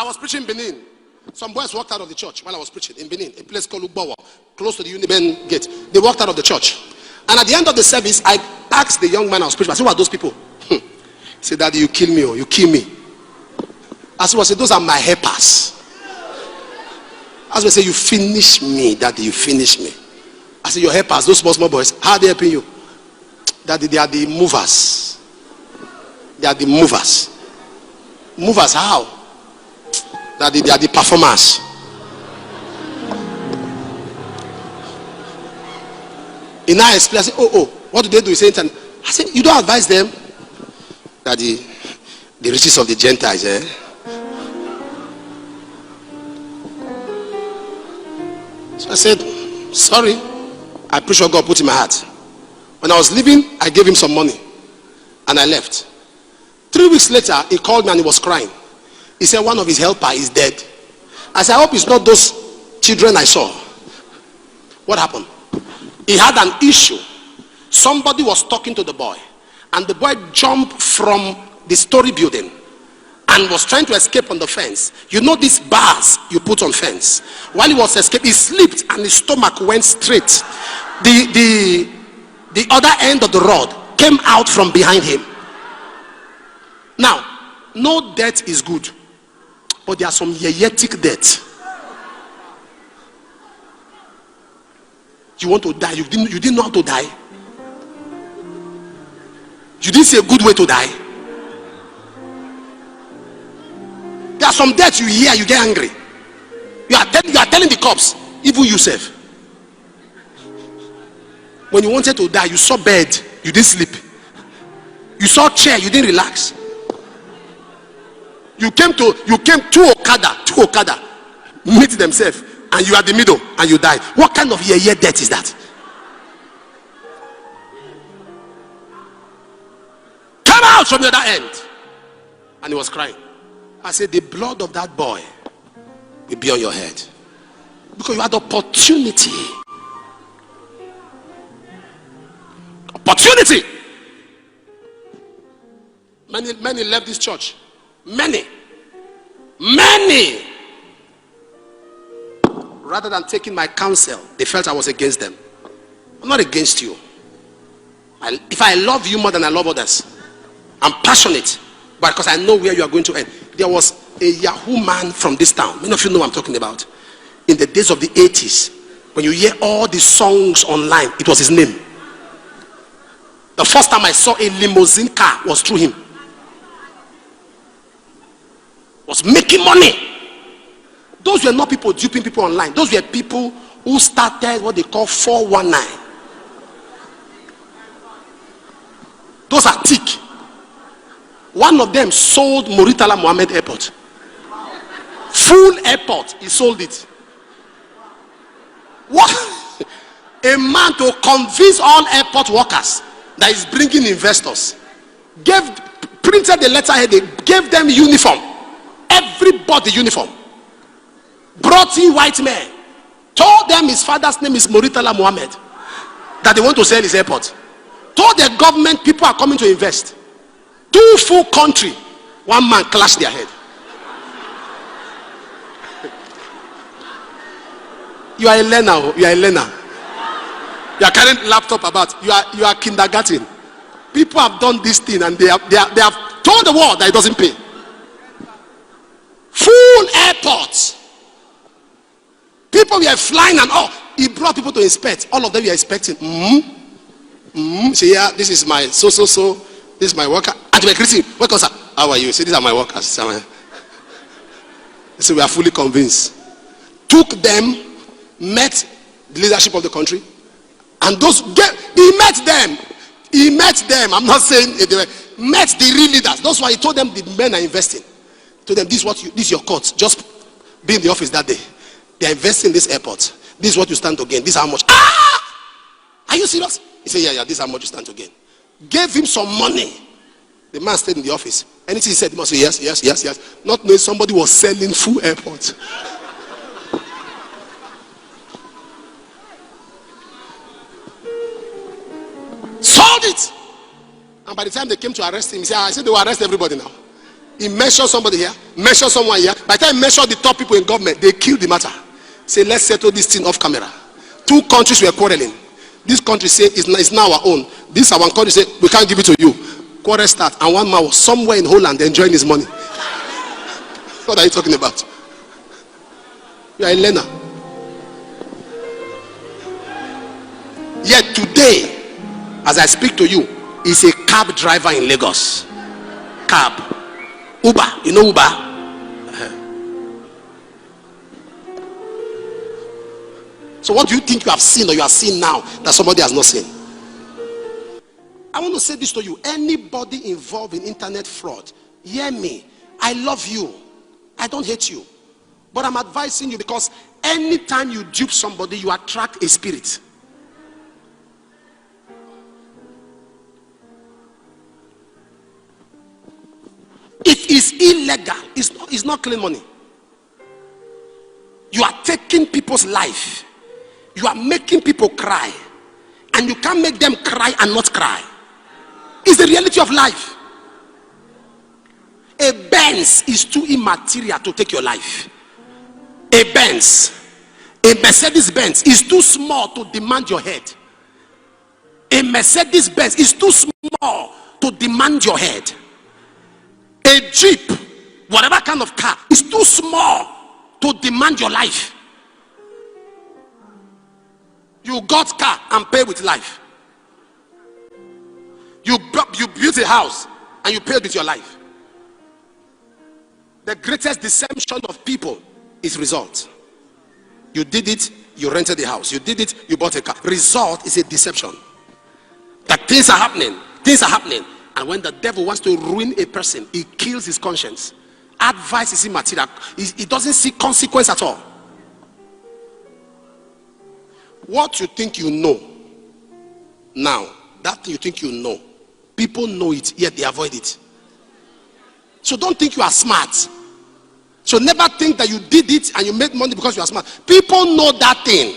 I was preaching in Benin. Some boys walked out of the church while I was preaching in Benin, a place called Ugbawa, close to the Uniben gate. They walked out of the church. And at the end of the service, I asked the young man I was preaching, I said, who are those people? He said, Daddy, you kill me, or you kill me. I said, those are my helpers. As we say, you finish me, Daddy, you finish me. I said, your helpers, those small boys, how are they helping you? Daddy, they are the movers. They are the movers. Movers, how? Daddy, they are the performers. In our experience, I said, what do they do? He said, I said, you don't advise them? Daddy, the riches of the Gentiles, So I said, sorry. I preach what God put in my heart. When I was leaving, I gave him some money. And I left. 3 weeks later, he called me and he was crying. He said one of his helpers is dead. I said, I hope it's not those children I saw. What happened? He had an issue. Somebody was talking to the boy. And the boy jumped from the story building and was trying to escape on the fence. You know these bars you put on fence. While he was escaping, he slipped and his stomach went straight. The other end of the rod came out from behind him. Now, no death is good, but there are some yeyetic death. You want to die, you didn't know how to die. You didn't see a good way to die. There are some deaths you hear, you get angry. You are telling the cops, even yourself. When you wanted to die, you saw bed, you didn't sleep. You saw chair, you didn't relax. You came to Okada, meet themselves, and you are the middle, and you die. What kind of year death is that? Come out from the other end. And he was crying. I said, the blood of that boy will be on your head. Because you had opportunity. Opportunity. Many left this church. Many. Rather than taking my counsel, they felt I was against them. I'm not against you. If I love you more than I love others, I'm passionate, but because I know where you are going to end. There was a Yahoo man from this town. Many of you know what I'm talking about. In the days of the 80s, when you hear all the songs online, it was his name. The first time I saw a limousine car was through him. Was making money. Those were not people duping people online. Those were people who started what they call 419. Those are thick. One of them sold Muritala Mohammed Airport. Full airport, he sold it. What? A man to convince all airport workers that is bringing investors. Printed the letterhead, they gave them uniform. Everybody uniform. Brought in white men. Told them his father's name is Muritala Mohammed. That they want to sell his airport. Told the government people are coming to invest. 2 full country. One man clashed their head. You are a learner. You are a learner. You are carrying laptop about. You are kindergarten. People have done this thing and they have told the world that it doesn't pay. Full airports. People were flying and he brought people to inspect. All of them were inspecting. So yeah, this is my so. This is my worker. And we're greeting. Welcome, sir. How are you? Say, these are my workers. So we are fully convinced. Took them, met the leadership of the country, and he met them. He met them. I'm not saying they met the real leaders. That's why he told them the men are investing. Told them this is your court. Just be in the office that day. They are investing in this airport. This is what you stand to gain. This is how much. Are you serious? He said, yeah, this is how much you stand to gain. Gave him some money. The man stayed in the office. Anything he said, he must say yes. Not knowing somebody was selling full airport. Sold it. And by the time they came to arrest him, he said, I said they will arrest everybody now. He mentioned somebody here, mentioned someone here. By the time he mentioned the top people in government, they killed the matter. Say, let's settle this thing off camera. 2 countries were quarreling. This country say it's now our own. This our country say we can't give it to you. Quarrel start, and one man was somewhere in Holland enjoying his money. What are you talking about? You are a learner. Yet today, as I speak to you, is a cab driver in Lagos. Cab. Uber. You know Uber? So what do you think you have seen or you are seeing now that somebody has not seen? I want to say this to you. Anybody involved in internet fraud, hear me. I love you. I don't hate you. But I'm advising you, because anytime you dupe somebody, you attract a spirit. It is illegal. It's not clean money. You are taking people's life. You are making people cry. And you can't make them cry and not cry. It's the reality of life. A Benz is too immaterial to take your life. A Benz, a Mercedes-Benz is too small to demand your head. A Mercedes-Benz is too small to demand your head. A Jeep, whatever kind of car, is too small to demand your life. You got car and pay with life. You built a house and you paid with your life. The greatest deception of people is result. You did it, you rented the house. You did it, you bought a car. Result is a deception. That things are happening. Things are happening. And when the devil wants to ruin a person, he kills his conscience. Advice is immaterial. He doesn't see consequence at all. What you think you know now, that you think you know, people know it, yet they avoid it. So don't think you are smart. So never think that you did it and you made money because you are smart. People know that thing,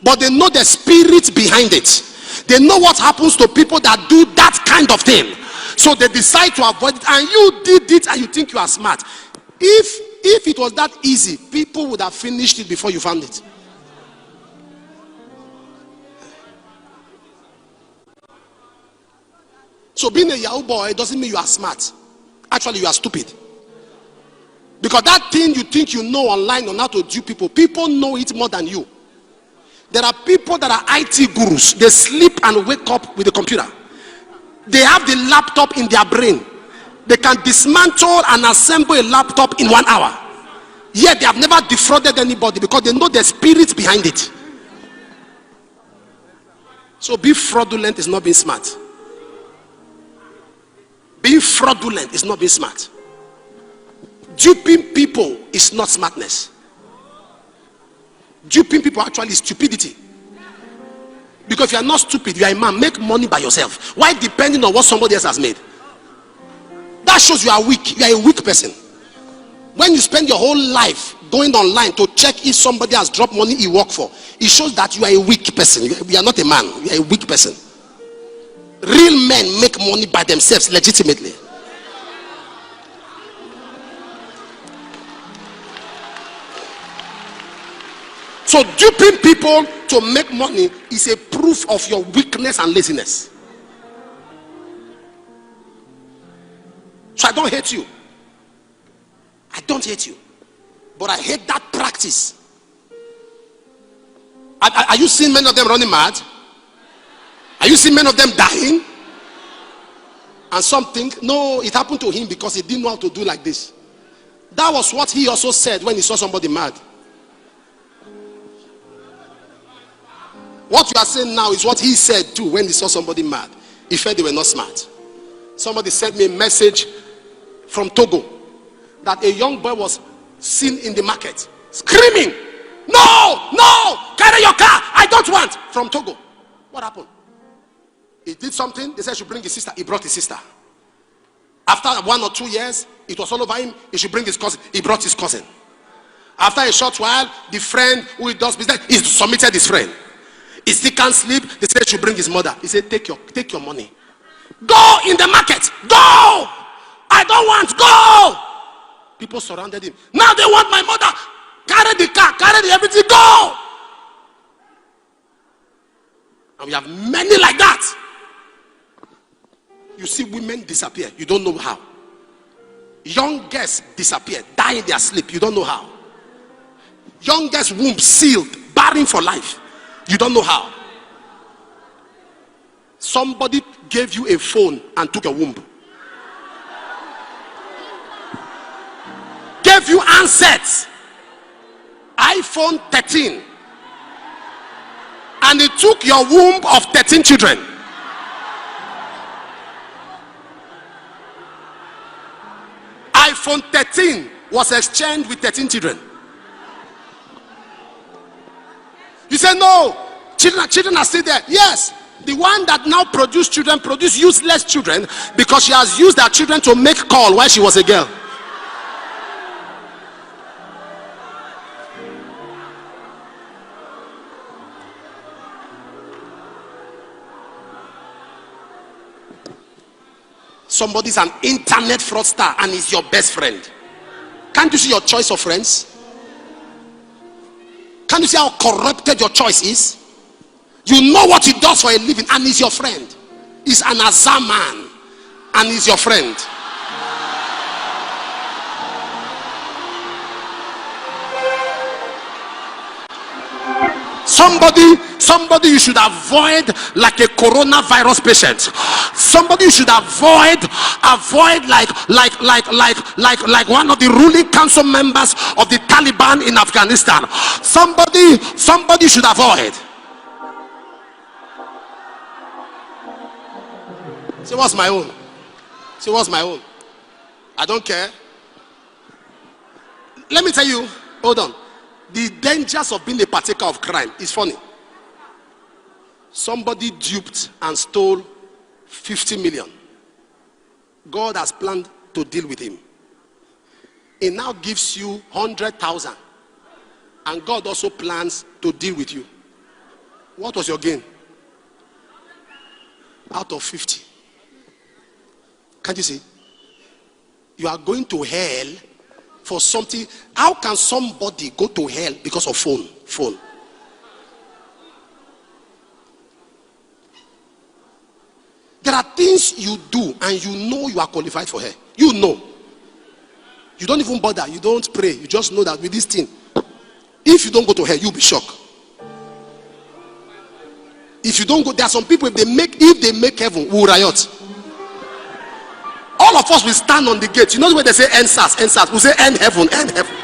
but they know the spirit behind it. They know what happens to people that do that kind of thing. So they decide to avoid it, and you did it and you think you are smart. If it was that easy, people would have finished it before you found it. So being a Yahoo boy doesn't mean you are smart. Actually, you are stupid. Because that thing you think you know online on how to dupe people, people know it more than you. There are people that are IT gurus. They sleep and wake up with the computer. They have the laptop in their brain. They can dismantle and assemble a laptop in 1 hour. Yet they have never defrauded anybody because they know the spirit behind it. So being fraudulent is not being smart. Being fraudulent is not being smart. Duping people is not smartness. Duping people actually is stupidity. Because if you are not stupid, you are a man. Make money by yourself. Why depending on what somebody else has made? That shows you are weak. You are a weak person. When you spend your whole life going online to check if somebody has dropped money you work for, it shows that you are a weak person. You are not a man. You are a weak person. Real men make money by themselves legitimately. So duping people to make money is a proof of your weakness and laziness. So I don't hate you. I don't hate you. But I hate that practice. Are you seeing many of them running mad? Are you seeing many of them dying? And some think, no, it happened to him because he didn't know how to do like this. That was what he also said when he saw somebody mad. What you are saying now is what he said too when he saw somebody mad. He felt they were not smart. Somebody sent me a message from Togo that a young boy was seen in the market screaming, no, carry your car, I don't want, from Togo. What happened? He did something. They said he should bring his sister. He brought his sister. After 1 or 2 years, it was all over him. He should bring his cousin. He brought his cousin. After a short while, the friend who does business, he submitted his friend. He still can't sleep. They said he should bring his mother. He said, take your money. Go in the market. Go. I don't want, go. People surrounded him. Now they want my mother. Carry the car, carry the everything, go. And we have many like that. You see women disappear, you don't know how. Young girls disappear, die in their sleep, you don't know how. Young girls' womb sealed, barren for life, you don't know how. Somebody gave you a phone and took a womb. Gave you handsets, iPhone 13, and it took your womb of 13 children. iPhone 13 was exchanged with 13 children. You say no, children are still there. Yes, the one that now produce children produce useless children because she has used her children to make call while she was a girl. Somebody's an internet fraudster and is your best friend. Can't you see your choice of friends? Can't you see how corrupted your choice is? You know what he does for a living and he's your friend. He's an Azar man and he's your friend. Somebody you should avoid like a coronavirus patient. Somebody you should avoid like one of the ruling council members of the Taliban in Afghanistan. Somebody you should avoid. Say, what's my own? Say, what's my own? I don't care. Let me tell you, hold on. The dangers of being a partaker of crime is funny. Somebody duped and stole 50 million. God has planned to deal with him. He now gives you 100,000. And God also plans to deal with you. What was your gain? Out of 50. Can't you see? You are going to hell for something. How can somebody go to hell because of phone? There are things you do and you know you are qualified for hell. You know. You don't even bother. You don't pray. You just know that with this thing, if you don't go to hell, you'll be shocked. If you don't go, there are some people, if they make heaven, will riot. All of us will stand on the gate. You know where they say end SARS, we'll say end heaven, end heaven.